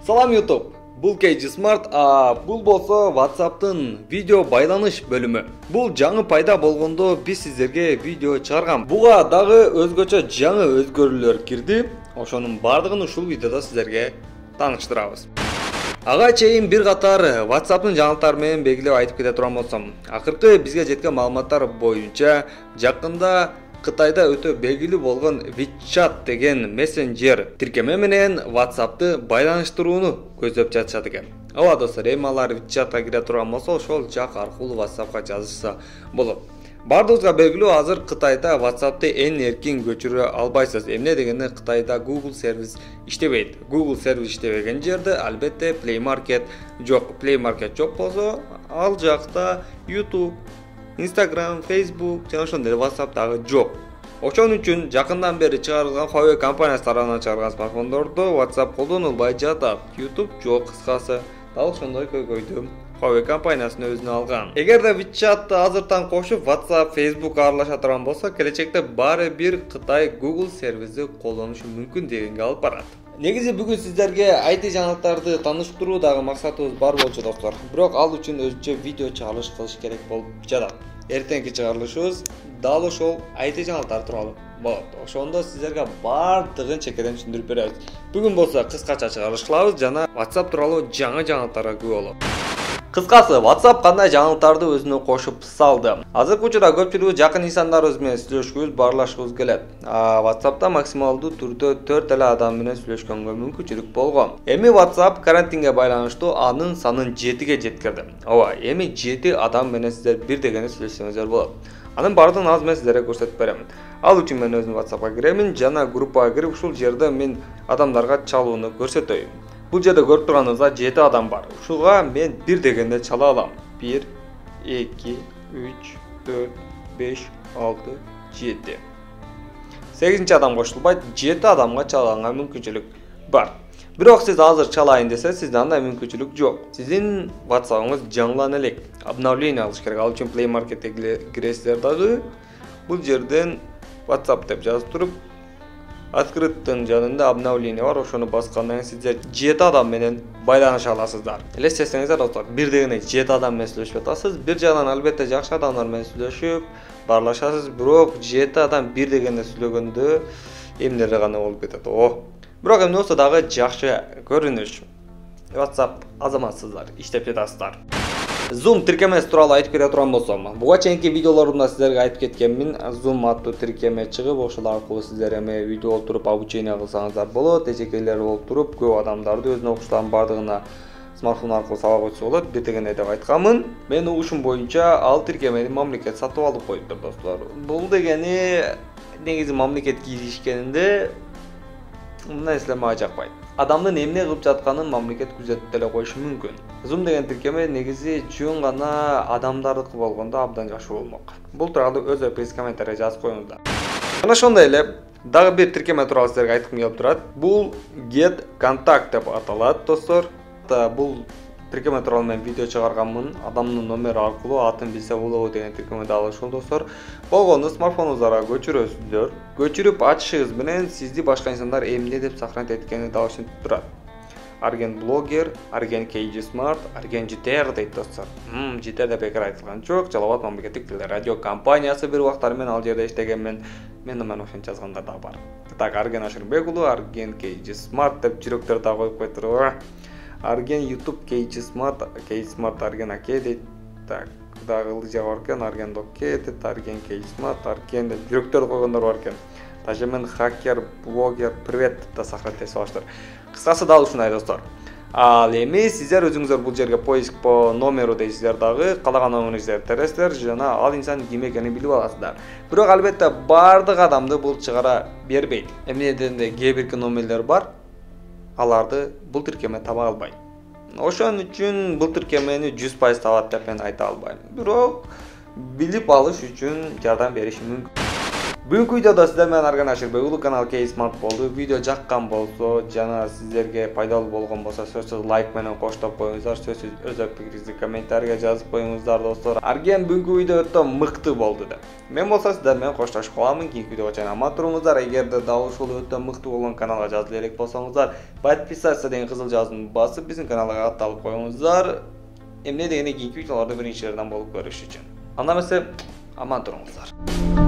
Салам YouTube. Бул KG Smart, бул болсо WhatsApp'тын видео байланыш бөлүмү. Бул жаңы пайда болгондо биз сиздерге видео чыгарган. Буга дагы өзгөчө жаңы өзгөрүүлөр кирди. Ошонун бардыгын ушул видеодо сиздерге тааныштырабыз. Ага чейин бир катар WhatsApp'тын жаңылыктары менен белгилеп айтып кете турган болсом, акыркы бизге жеткен маалыматтар боюнча жакында Кытайда өтө белгилүү болгон WeChat деген мессенджер тиркеме менен WhatsApp'ты байланыштырууну көздөп жатышат экен. Ооба достор, эми алар WeChat'ка кире турган болсо, ошол жак аркылуу WhatsApp'ка жазышса болот. Бардыгыбызга белгилүү, азыр Кытайда WhatsApp'ты эң эркин көчүрө албайсыз. Эмне дегенде Кытайда Google сервис иштебейт. Google сервис иштебеген жерде албетте Play Market жок. Play Market жок болсо, ал жакта YouTube, Instagram, Facebook жана ошондой WhatsApp дагы жок. Ошон үчүн жакындан бери чыгарылган Huawei компаниясы тарабынан чыгарылган смартфондордо WhatsApp колдонулбай жатат. YouTube жок, кыскасы. Дал ошондой көйгөйдү Huawei компаниясынын өзүнө алган. Эгерде WeChat'ты азыртан кошуп WhatsApp, Facebook аралаша турган болсо, келечекте баары бир Кытай Google сервиси колдонушу мүмкүн дегенге алып барат. Негизи бүгүн сиздерге IT жаңылыктарды тааныштыруу дагы максатыбыз бар болчу достор. Бирок ал үчүн өзүнчө видео чыгарылыш кылыш керек болуп жатат. Эртеңки чыгарылышыбыз дал ошол IT жаңылыктар тууралуу болот. Ошондо сиздерге бардыгын чекеден түшүндүрүп беребиз. Бүгүн болсо кыскача чыгарылыш кылабыз жана WhatsApp тууралуу жаңы жаңылыктарга күбө болот. Кыскасы, WhatsApp кандай жаңылыктарды өзүнө кошуп салды. Азыркы учурда көпчүлүгү жакын инсандарыбыз менен сүйлөшкүбүз, баарлашкыбыз келет. WhatsApp'та максималдуу түрдө 4 эле адам менен сүйлөшкөнгө мүмкүнчүлүк болгон. Эми WhatsApp карантинге байланыштуу анын санын 7ге жеткирди. Ооба, эми 7 адам менен сиздер бир дегенде сүйлөшсөңүздөр болот. Анын бардыгын азыр мен сиздерге көрсөтүп берем. Ал үчүн мен өзүм WhatsApp'ка киремин жана группага кирип ушул жерде мен адамдарга чалууну көрсөтөйүн. Бул жерде көрүп турганыңызда 7 адам бар. Ушуга мен бир дегенде чала алам. 1, 2, 3, 4, 5, 6, 7. 8-чи адам кошулбайт, 7 адамга чалганга мүмкүнчүлүк бар. Бирок сиз азыр чалайын десе, сизде андай мүмкүнчүлүк жок. Сиздин WhatsApp'ыңыз жаңылана элек. Обновление алыш керек. Ал үчүн Play Market'ке киресиздер дагы. Бул жерден WhatsApp деп жазып туруп, открыттын жанында обновление бар, ошону баскандан кийин сиздер 7 адам менен байланыша аласыздар. Элестетсеңиздер достор, бир дегенде 7 адам менен сүйлөшүп атасыз. Бир жагынан албетте жакшы адамдар менен сүйлөшүп, баарлашасыз, бирок 7 адам бир дегенде сүйлөгөндө эмнелер гана болуп кетет. Бирок эмне болсо дагы жакшы көрүнүш. WhatsApp азаматсыздар, иштеп жатасыздар. Zoom тиркемеси тууралуу айтып кете турган болсом, буга чейинки видеолорумда сиздерге айтып кеткенмин. Zoom аттуу тиркеме чыгып, ошол аркылуу сиздер эми видео болуп туруп обучение кылсаңыздар болот. Эжекейлер болуп туруп, көп адамдарды өзүнүн окуучулардын бардыгына смартфон аркылуу сабак өтсө болот. Бир дегенде деп айтканмын. Менин угушум боюнча ал тиркемени мамлекет сатып алып коюптур достор. Бул дегени негизи мамлекет киришкенинде мындай нерселер мага жакпайт. Адамдын эмне кылып жатканын мамлекет күзөтүп деле коюшу мүмкүн. Zoom деген тиркеме негизи жөн гана адамдардыкы болгондо абдан жакшы болмок. Бул тууралуу өз ойуңуз комментарийге жазып коюңуздар. Жана ошондой эле дагы бир тиркеме тууралуу сиздерге айткым келип турат. Бул Get Contact деп аталат достор. Бул тиркеме тууралуу мен видео чыгарганмын. Адамдын номери аркылуу атын билсе болобу деген тиркеме дагы ушул достор. Болгону смартфонуңуздарга көчүрөсүздөр. Көчүрүп ачышыңыз менен сизди башка инсандар эмне деп сохранить эткенин дагы түшүнүп турат. Argen Blogger, Argen KG Smart, Argen JTR дейт достор. JTR деп бекер айтылган жок. Жалал Абад мамлекеттик телерадио компаниясы бир убактар мен ал жерде иштегенмен. Мен ошентип жазгандар да бар. Так, Argen Ашырбек уулу, Argen KG Smart деп жүрөктөр да коюп койтур. Argen YouTube KG Smart, Argen AK дейт. Так, дагы ылдыжа бар экен, Argen Dokke дейт, Argen KG Smart, Argen деп жүрөктөр койгондар бар экен. Даже мен хакер, блогер, привет да сохранить эте алыштыр. Кыскасы дал ушундай достор. Ал эми сиздер өзүңүздөр бул жерге поиск по номеру дейсиздер дагы, каалаган номериңизди тересиздер жана ал инсан ким экенин билип аласыздар. Бирок албетте бардык адамды бул чыгара бербейт. Эмне дегенде кээ бирки номерлер бар, аларды бул тиркеме таба албайт. Ошон үчүн бул тиркемени 100% табат деп мен айта албайм. Бирок билип алыш үчүн жардам бериши мүмкүн. Бүгүнкү видеодо сиздер менен Арган Ашырбек уулу канал Key Smart болду. Видео жаккан болсо жана сиздерге пайдалуу болгон болсо сөзсүз лайк менен коштоп коюңуздар. Сөзсүз өз пикириңизди комментарийге жазып коюңуздар достор. Арген бүгүнкү видео өтө мыкты болду деп. Мен болсо сиздер менен коштошуп каламын. Кийинки видеого чейин аман туруңуздар. Эгерде дал ушул өтө мыкты болгон каналга жазыла элек болсоңуздар, подписаться деген кызыл жазууну басып биздин каналга катталып коюңуздар. Эмне дегенде кийинки видеолордо биринчилерден болуп көрүш үчүн. Анда эмесе аман туруңуздар.